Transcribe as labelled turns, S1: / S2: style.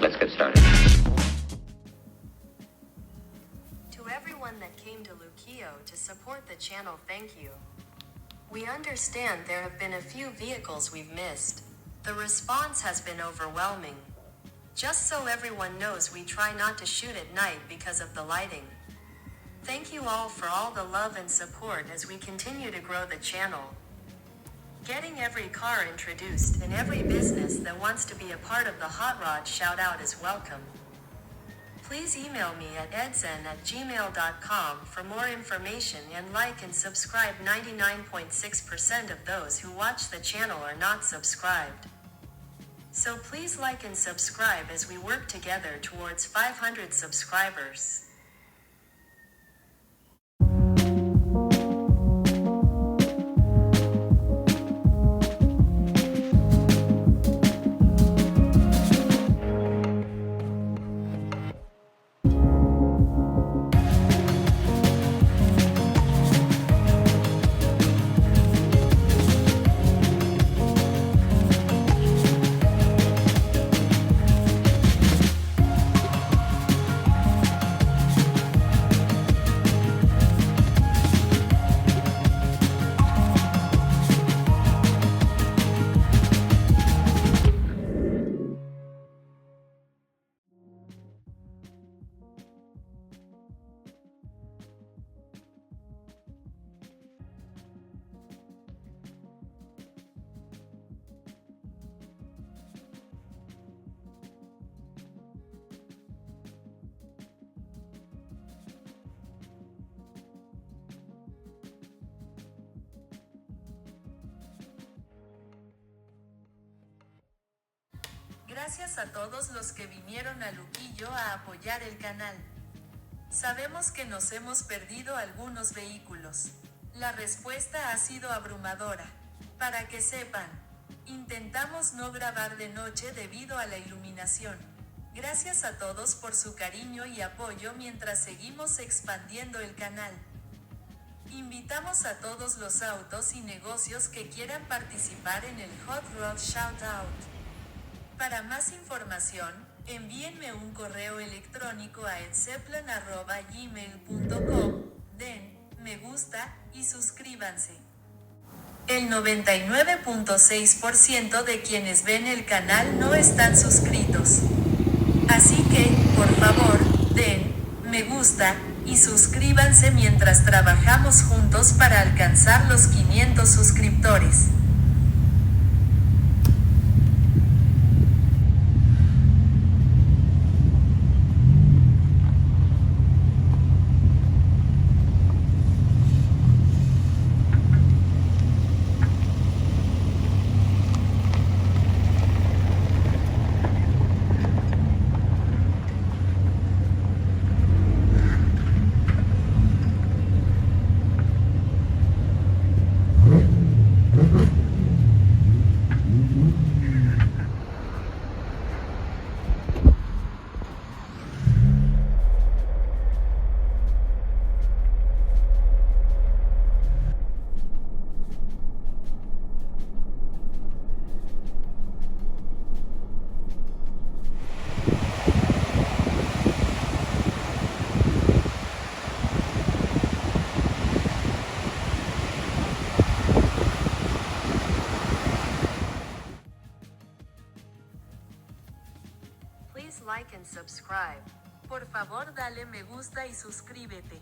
S1: Let's get started.
S2: To everyone that came to Luquillo to support the channel, thank you. We understand there have been a few vehicles we've missed. The response has been overwhelming. Just so everyone knows, we try not to shoot at night because of the lighting. Thank you all for all the love and support as we continue to grow the channel. Getting every car introduced and every business that wants to be a part of the Hot Rod shout out is welcome. Please email me at edzen@gmail.com for more information, and like and subscribe. 99.6% of those who watch the channel are not subscribed. So please like and subscribe as we work together towards 500 subscribers. Gracias a todos los que vinieron a Luquillo a apoyar el canal. Sabemos que nos hemos perdido algunos vehículos. La respuesta ha sido abrumadora. Para que sepan, intentamos no grabar de noche debido a la iluminación. Gracias a todos por su cariño y apoyo mientras seguimos expandiendo el canal. Invitamos a todos los autos y negocios que quieran participar en el Hot Rod Shoutout. Para más información, envíenme un correo electrónico a zepln@gmail.com, den me gusta y suscríbanse. El 99.6% de quienes ven el canal no están suscritos. Así que, por favor, den me gusta y suscríbanse mientras trabajamos juntos para alcanzar los 500 suscriptores. Please like and subscribe. Por favor, dale me gusta y suscríbete.